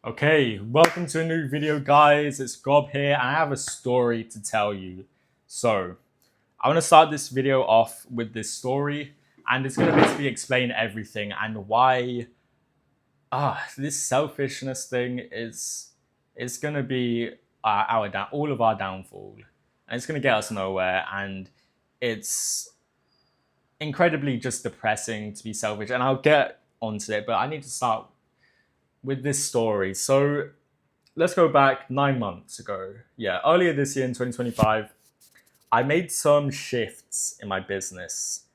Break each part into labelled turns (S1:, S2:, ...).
S1: Okay, welcome to a new video, guys. It's Gob here, and I have a story to tell you. So, I want to start this video off with this story, and it's going to basically explain everything and why this selfishness thing is going to be all of our downfall, and it's going to get us nowhere, and it's incredibly just depressing to be selfish. And I'll get onto it, but I need to start with this story. So let's go back 9 months ago. Yeah, earlier this year in 2025, I made some shifts in my business.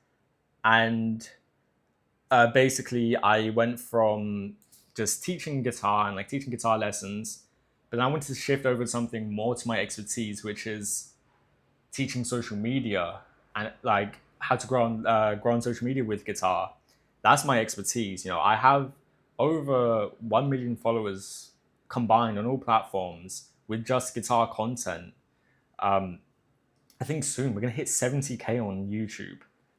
S1: And basically, I went from just teaching guitar and teaching guitar lessons, but then I wanted to shift over to something more to my expertise, which is teaching social media and how to grow on social media with guitar. That's my expertise. I have over 1 million followers combined on all platforms with just guitar content. I think soon we're gonna hit 70K on YouTube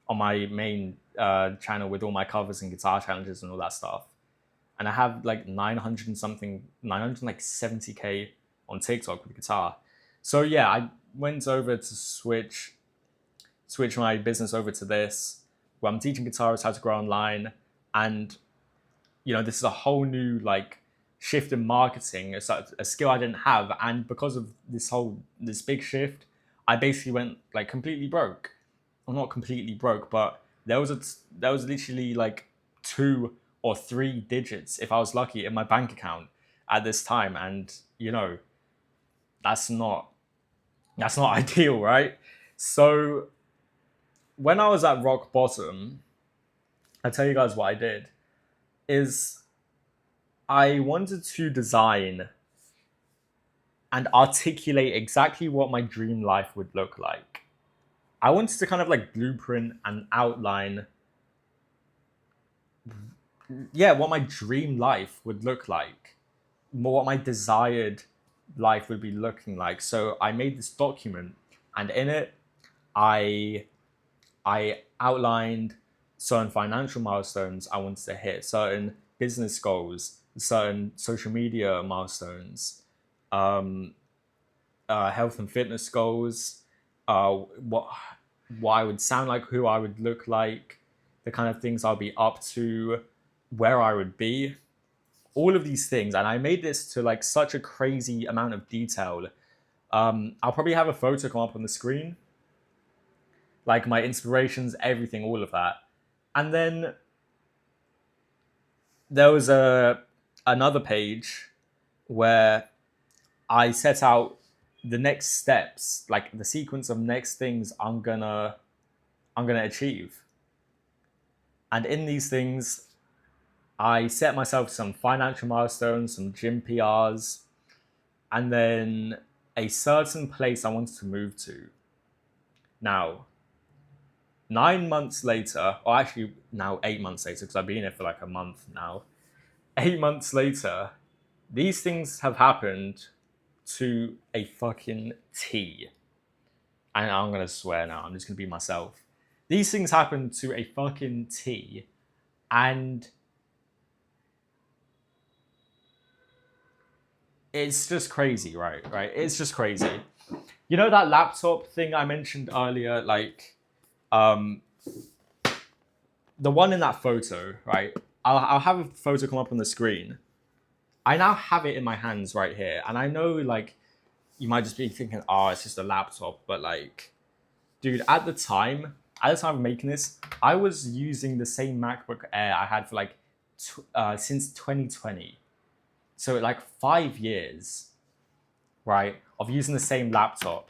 S1: on my main channel with all my covers and guitar challenges and all that stuff. And I have 900 and something, 970K on TikTok with guitar. So yeah, I went over to switch my business over to this, where I'm teaching guitarists how to grow online. And this is a whole new shift in marketing. It's a skill I didn't have, and because of this big shift, I basically went completely broke. Well, not completely broke, but there was literally 2 or 3 digits, if I was lucky, in my bank account at this time, and that's not ideal, right? So when I was at rock bottom, I tell you guys what I did is I wanted to design and articulate exactly what my dream life would look like. I wanted to kind of blueprint and outline, what my dream life would look like, what my desired life would be looking like. So I made this document, and in it, I outlined certain financial milestones I wanted to hit, certain business goals, certain social media milestones, health and fitness goals, what I would sound like, who I would look like, the kind of things I'll be up to, where I would be, all of these things. And I made this to such a crazy amount of detail. I'll probably have a photo come up on the screen, my inspirations, everything, all of that. And then there was another page where I set out the next steps, the sequence of next things I'm gonna achieve. And in these things, I set myself some financial milestones, some gym PRs, and then a certain place I wanted to move to. Now, 9 months later, or actually now 8 months later, because I've been here for a month now. 8 months later, these things have happened to a fucking T. And I'm gonna swear now, I'm just gonna be myself. These things happen to a fucking T, and it's just crazy, right? It's just crazy. You know that laptop thing I mentioned earlier, the one in that photo, right? I'll have a photo come up on the screen. I now have it in my hands right here, and I know you might just be thinking, oh, it's just a laptop, but dude, at the time of making this, I was using the same MacBook Air I had for since 2020. So 5 years, right, of using the same laptop,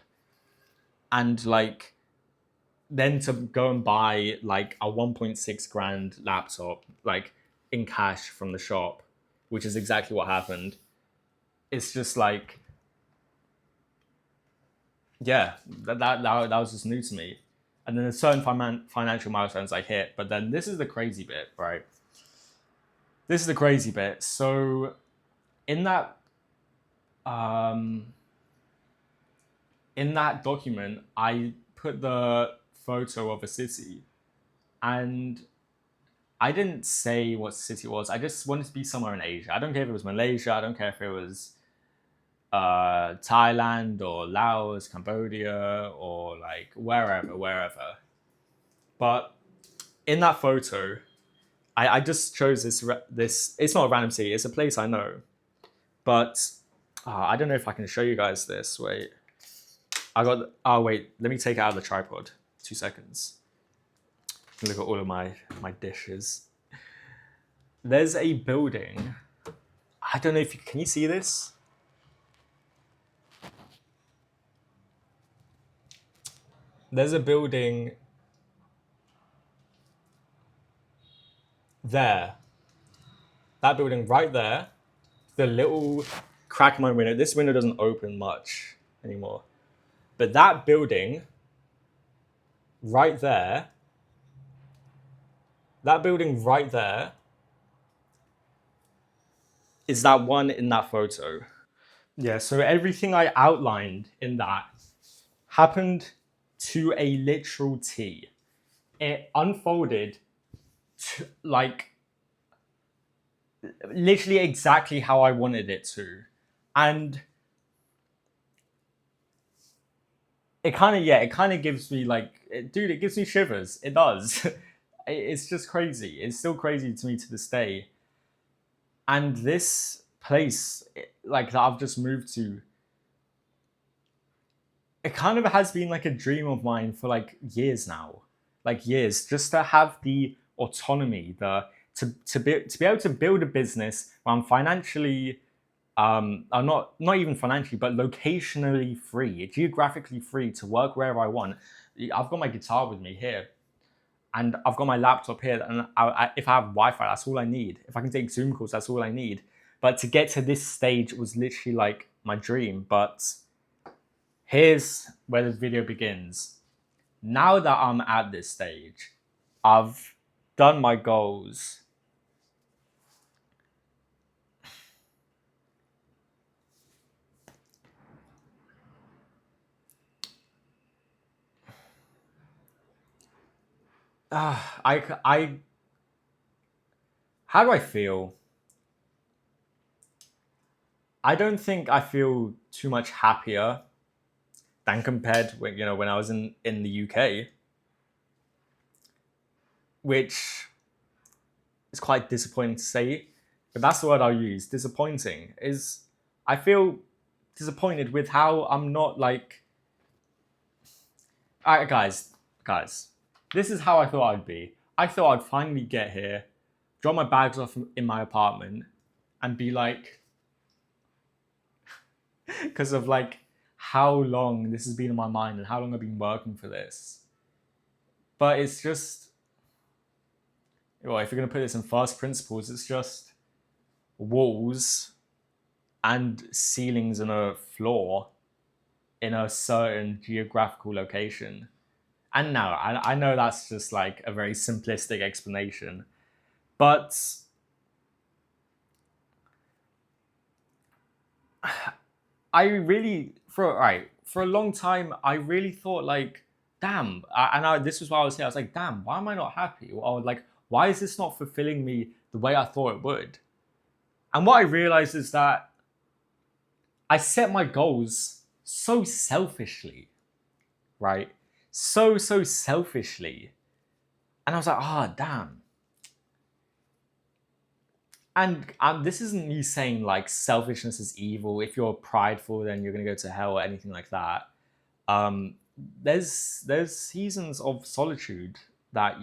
S1: and then to go and buy a 1.6 grand laptop in cash from the shop, which is exactly what happened. It's just that was just new to me. And then there's certain financial milestones I hit, but then this is the crazy bit, right? This is the crazy bit. So in that document, I put the photo of a city, and I didn't say what city it was. I just wanted to be somewhere in Asia. I don't care if it was Malaysia. I don't care if it was Thailand or Laos, Cambodia, or like wherever. But in that photo, I just chose this. It's not a random city. It's a place I know. But I don't know if I can show you guys this. Wait, I got. Oh wait, let me take it out of the tripod. 2 seconds. Look at all of my dishes. There's a building. I don't know if you can you see this? There's a building there. That building right there. The little crack in my window. This window doesn't open much anymore. But that building right there, is that one in that photo. Yeah, so everything I outlined in that happened to a literal T. It unfolded to, like, literally exactly how I wanted it to. And it kind of gives me dude, it gives me shivers. It does. It's just crazy. It's still crazy to me to this day. And this place, like that I've just moved to, it kind of has been like a dream of mine for like years now, like years, just to have the autonomy, to be able to build a business where I'm financially, I'm not even financially, but locationally free, geographically free to work wherever I want. I've got my guitar with me here, and I've got my laptop here, and if I have Wi-Fi, that's all I need. If I can take Zoom calls, that's all I need. But to get to this stage was literally like my dream. But here's where the video begins. Now that I'm at this stage, I've done my goals. I how do I feel? I don't think I feel too much happier than compared when when I was in the UK, which is quite disappointing to say, but that's the word I'll use. Disappointing is I feel disappointed with how I'm not like. All right, guys, this is how I thought I'd be. I thought I'd finally get here, drop my bags off in my apartment, and be like, because of like how long this has been in my mind and how long I've been working for this. But it's just, well, if you're going to put this in first principles, it's just walls and ceilings and a floor in a certain geographical location. And now, I know that's just like a very simplistic explanation, but I really, for a long time, I really thought like, damn, this was why I was here. I was like, damn, why am I not happy? Or like, why is this not fulfilling me the way I thought it would? And what I realized is that I set my goals so selfishly, right? So selfishly. And I was like, damn. And this isn't me saying like selfishness is evil. If you're prideful, then you're going to go to hell or anything like that. There's seasons of solitude that,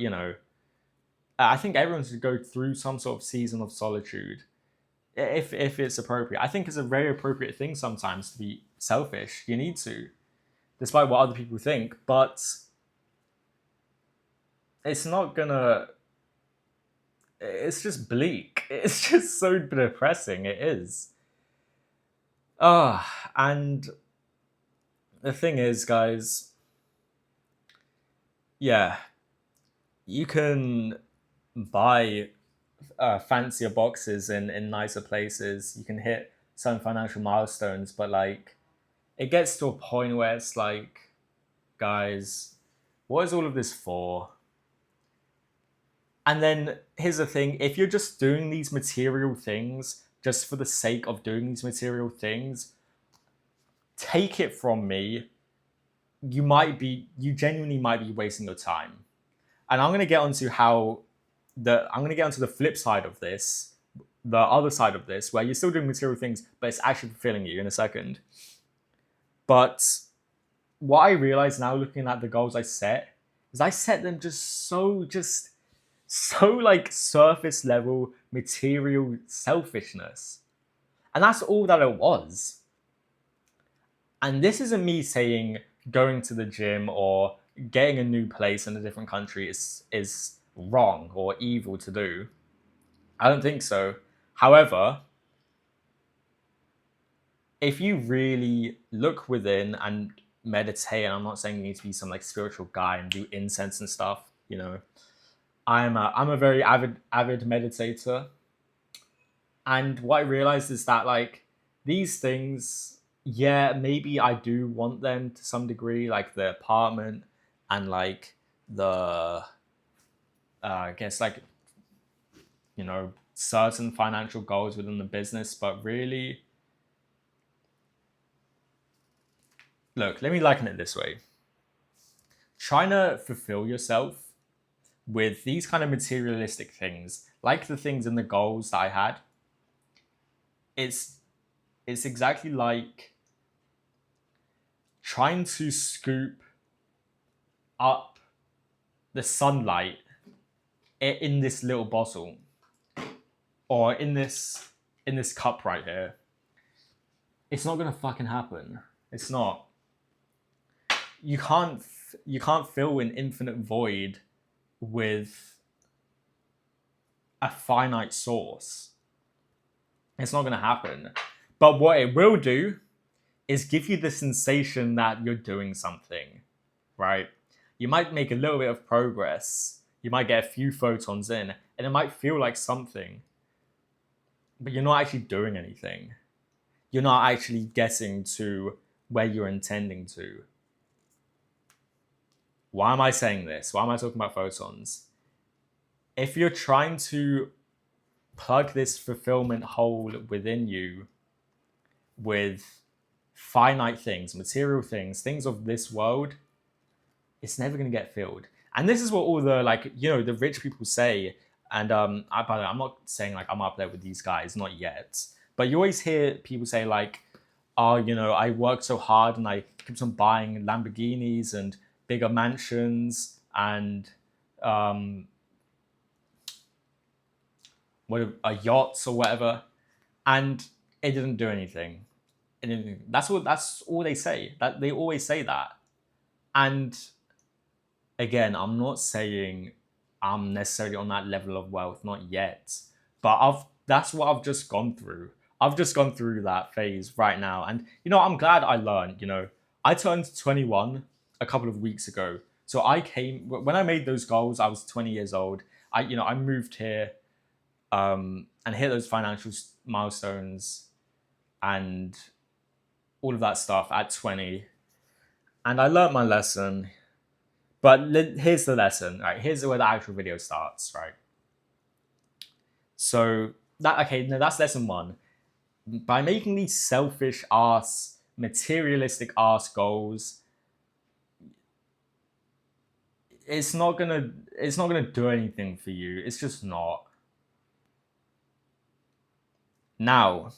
S1: I think everyone should go through some sort of season of solitude if it's appropriate. I think it's a very appropriate thing sometimes to be selfish. You need to, despite what other people think, but it's not gonna. It's just bleak. It's just so depressing. It is. And the thing is, guys, yeah, you can buy fancier boxes in nicer places. You can hit some financial milestones, but like, it gets to a point where it's like, guys, what is all of this for? And then here's the thing, if you're just doing these material things just for the sake of doing these material things, take it from me, you genuinely might be wasting your time. And I'm gonna get onto the flip side of this, the other side of this, where you're still doing material things, but it's actually fulfilling you in a second. But what I realize now, looking at the goals I set, is I set them so like surface level material selfishness. And that's all that it was. And this isn't me saying going to the gym or getting a new place in a different country is wrong or evil to do. I don't think so. However, if you really look within and meditate, and I'm not saying you need to be some like spiritual guy and do incense and stuff, you know. I'm a very avid meditator. And what I realized is that like these things, yeah, maybe I do want them to some degree, like the apartment and like the I guess like certain financial goals within the business, but really, look, let me liken it this way. Trying to fulfill yourself with these kind of materialistic things, like the things in the goals that I had, it's exactly like trying to scoop up the sunlight in this little bottle or in this cup right here. It's not gonna fucking happen. It's not. You can't fill an infinite void with a finite source. It's not gonna happen. But what it will do is give you the sensation that you're doing something, right? You might make a little bit of progress. You might get a few photons in, and it might feel like something. But you're not actually doing anything. You're not actually getting to where you're intending to. Why am I saying this? Why am I talking about photons? If you're trying to plug this fulfillment hole within you with finite things, material things, things of this world, it's never going to get filled. And this is what all the the rich people say. And by the way, I'm not saying like I'm up there with these guys, not yet. But you always hear people say like, oh, I worked so hard and I kept on buying Lamborghinis and bigger mansions and yachts or whatever, and it didn't do anything. That's all they say. That they always say that. And again, I'm not saying I'm necessarily on that level of wealth, not yet. But that's what I've just gone through. I've just gone through that phase right now, and I'm glad I learned. I turned 21 a couple of weeks ago, so when I made those goals. I was 20 years old. I moved here, and hit those financial milestones, and all of that stuff at 20, and I learned my lesson. But here's the lesson, right? Here's where the actual video starts, right? So that's lesson one. By making these selfish ass, materialistic ass goals, it's not gonna do anything for you. It's just not. Now,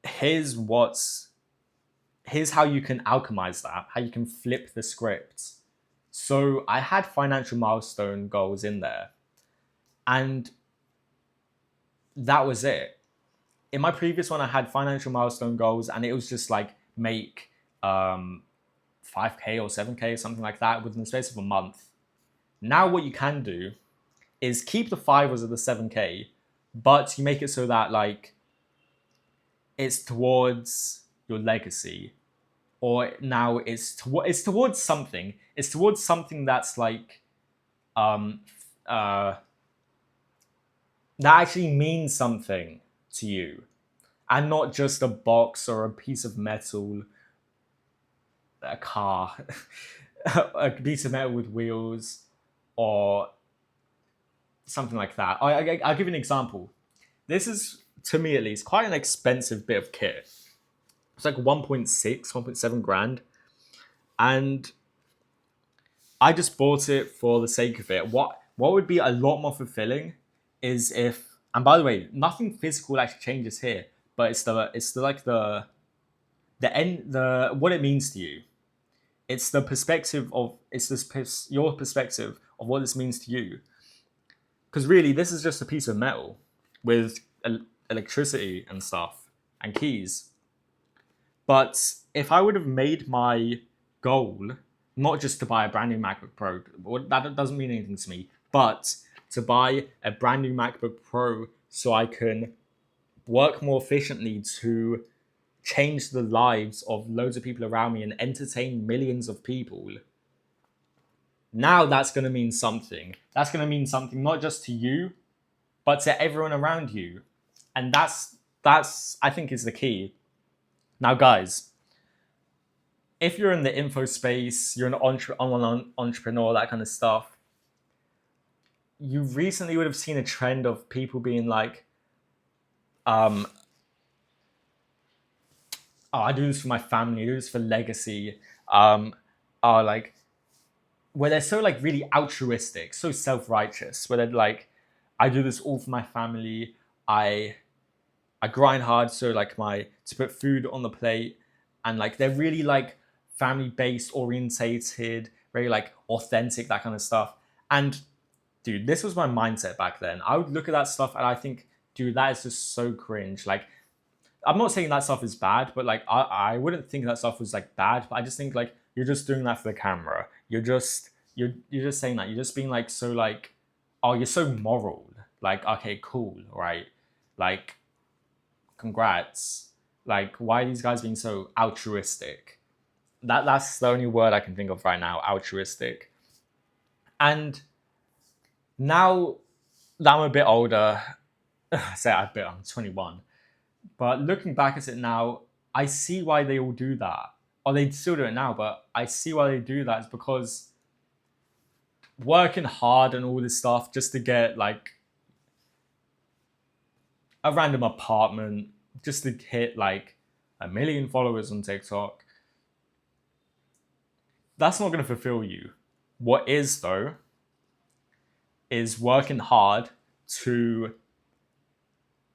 S1: here's how you can alchemize that, how you can flip the script. So I had financial milestone goals in there, and that was it. In my previous one, I had financial milestone goals, and it was just like make 5K or 7K or something like that within the space of a month. Now what you can do is keep the 5s or the 7K, but you make it so that like it's towards your legacy, or now it's towards something. It's towards something that's like that actually means something to you, and not just a box or a piece of metal, a car, a piece of metal with wheels, or something like that. I'll give you an example. This is, to me at least, quite an expensive bit of kit. It's like 1.6, 1.7 grand. And I just bought it for the sake of it. What would be a lot more fulfilling is if, and by the way, nothing physical actually changes here, but it's the like the end, the what it means to you. It's the perspective of, it's this your perspective of what this means to you. Because really, this is just a piece of metal with electricity and stuff and keys. But if I would have made my goal not just to buy a brand new MacBook Pro, that doesn't mean anything to me, but to buy a brand new MacBook Pro so I can work more efficiently to change the lives of loads of people around me and entertain millions of people. Now that's going to mean something. That's going to mean something not just to you, but to everyone around you. And that's I think is the key. Now, guys, if you're in the info space, you're an online entrepreneur, that kind of stuff, you recently would have seen a trend of people being like, oh, I do this for my family, I do this for legacy, like, where they're so like really altruistic, so self-righteous, where they're like, I do this all for my family, I grind hard so like to put food on the plate, and like they're really like family based, orientated, very like authentic, that kind of stuff. And dude, this was my mindset back then. I would look at that stuff and I think, dude, that is just so cringe. Like, I'm not saying that stuff is bad, but like I wouldn't think that stuff was like bad, but I just think like you're just doing that for the camera. You're just saying that. You're just being like so like, oh, you're so moral. Like, okay, cool, right? Like, congrats. Like, why are these guys being so altruistic? That's the only word I can think of right now, altruistic. And now that I'm a bit older, I'm 21, but looking back at it now, I see why they all do that. Or they still do it now, but I see why they do that. It's because working hard and all this stuff just to get like a random apartment, just to hit like 1 million followers on TikTok, that's not going to fulfill you. What is, though, is working hard to,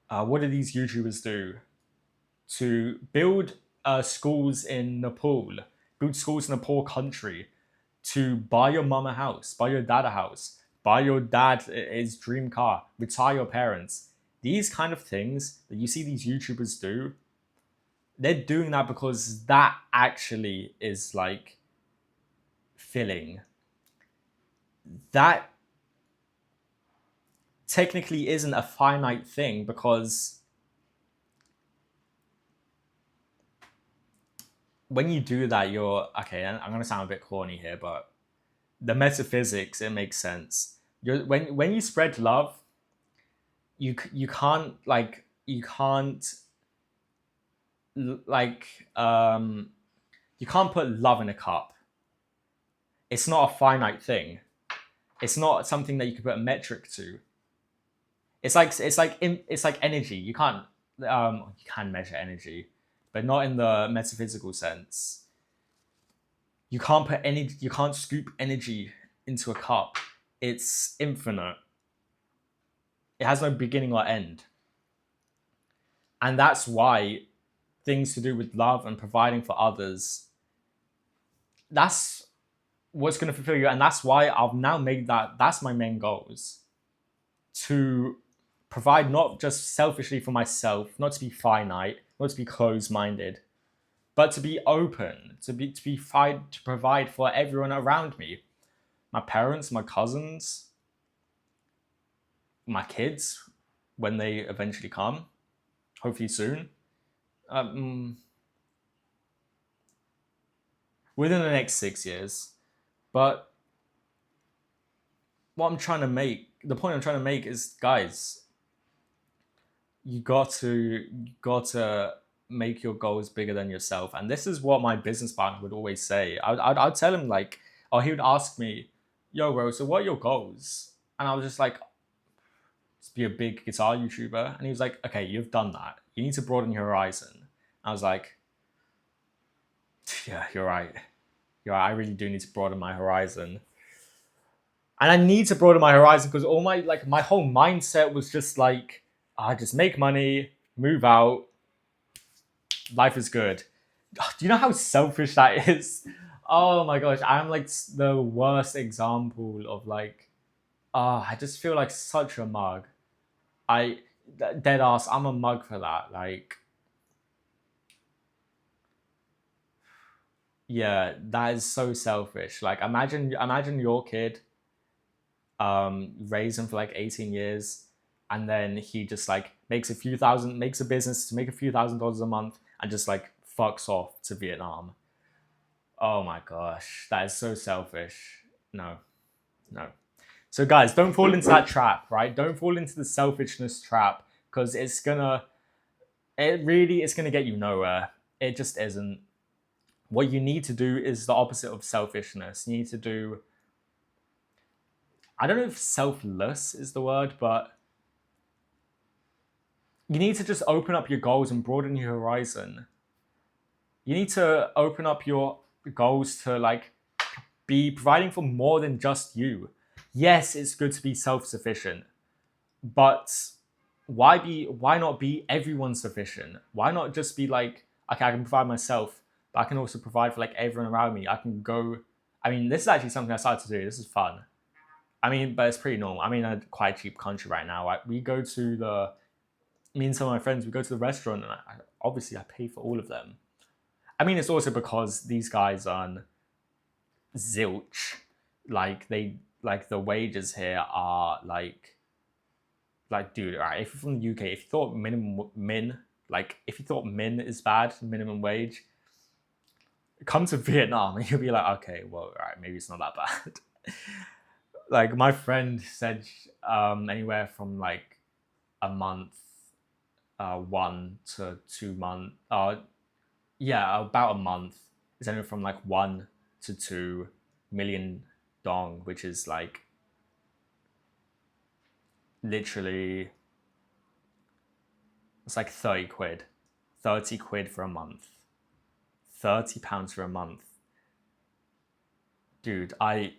S1: what do these YouTubers do? To build schools in Nepal, build schools in a poor country, to buy your mum a house, buy your dad a house, buy your dad his dream car, retire your parents. These kind of things that you see these YouTubers do, they're doing that because that actually is like filling. That technically isn't a finite thing, because when you do that, you're okay. I'm going to sound a bit corny here, but the metaphysics, it makes sense. When you spread love, you can't like you can't like you can't put love in a cup. It's not a finite thing. It's not something that you can put a metric to. It's like energy. You can't you can measure energy, but not in the metaphysical sense. You can't scoop energy into a cup. It's infinite. It has no beginning or end. And that's why things to do with love and providing for others, that's what's going to fulfill you. And that's why I've now made that's my main goals. To provide not just selfishly for myself, not to be finite, not to be closed-minded, but to be open, to provide for everyone around me. My parents, my cousins, my kids, when they eventually come, hopefully soon. Within the next 6 years. But the point I'm trying to make is, guys, you got to make your goals bigger than yourself. And this is what my business partner would always say. I'd tell him like, or he would ask me, yo, bro, so what are your goals? And I was just like, to be a big guitar YouTuber. And he was like, okay, you've done that. You need to broaden your horizon. I was like, yeah, you're right. You're right. I really do need to broaden my horizon. And I need to broaden my horizon because all my whole mindset was just like, I just make money, move out, life is good. Do you know how selfish that is? Oh my gosh, I'm like the worst example of like, I just feel like such a mug. I dead ass, I'm a mug for that. Like, yeah, that is so selfish. Like, imagine your kid, raise him for like 18 years, and then he just like makes a business to make a few $1,000s a month, and just like fucks off to Vietnam. Oh my gosh, that is so selfish. No, no. So guys, don't fall into that trap, right? Don't fall into the selfishness trap because it really is gonna get you nowhere. It just isn't. What you need to do is the opposite of selfishness. You need to do, I don't know if selfless is the word, but you need to just open up your goals and broaden your horizon. You need to open up your goals to like be providing for more than just you. Yes, it's good to be self-sufficient, but why not be everyone sufficient? Why not just be like, okay, I can provide myself, but I can also provide for like everyone around me. I can go. I mean, this is actually something I started to do. This is fun. I mean, but it's pretty normal. I'm in a quite cheap country right now. We go to me and some of my friends, we go to the restaurant, and obviously I pay for all of them. I mean, it's also because these guys are zilch. Like the wages here are like dude, all right, if you're from the UK, if you thought if you thought min is bad, minimum wage, come to Vietnam and you'll be like, okay, well, all right, maybe it's not that bad. Like my friend said, anywhere from like a month, 1 to 2 months, yeah, about a month is anywhere from like 1 to 2 million dong, which is like literally, it's like 30 quid. 30 quid for a month. £30 for a month. Dude, I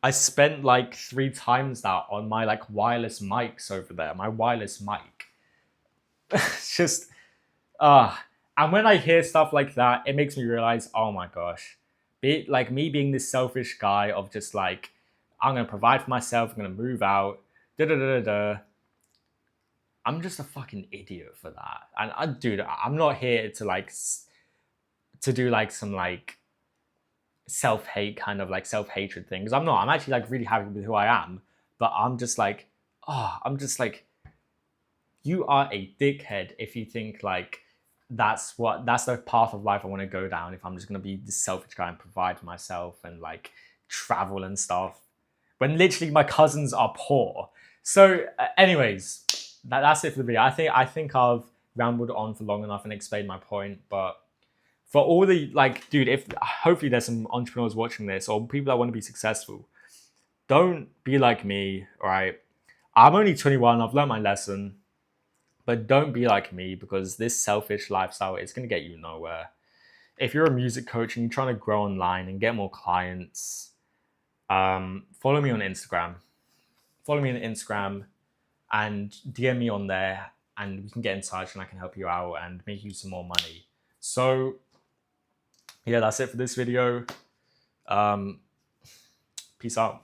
S1: spent like 3 times that on my like wireless mics over there. My wireless mic. It's just and when I hear stuff like that, it makes me realize, oh my gosh, like me being this selfish guy of just like, I'm gonna provide for myself, I'm gonna move out, da da da da da. I'm just a fucking idiot for that. And dude, I'm not here to like to do like some like self-hate kind of like self-hatred thing, because I'm not. I'm actually like really happy with who I am, but I'm just like, I'm just like, you are a dickhead if you think like that's the path of life I want to go down, if I'm just gonna be this selfish guy and provide for myself and like travel and stuff when literally my cousins are poor. So anyways, that's it for the video. I think I've rambled on for long enough and explained my point, but for all the like, dude, if hopefully there's some entrepreneurs watching this or people that want to be successful, don't be like me. All right, I'm only 21, I've learned my lesson, but don't be like me, because this selfish lifestyle is going to get you nowhere. If you're a music coach and you're trying to grow online and get more clients, follow me on Instagram. Follow me on Instagram and DM me on there, and we can get in touch and I can help you out and make you some more money. So yeah, that's it for this video. Peace out.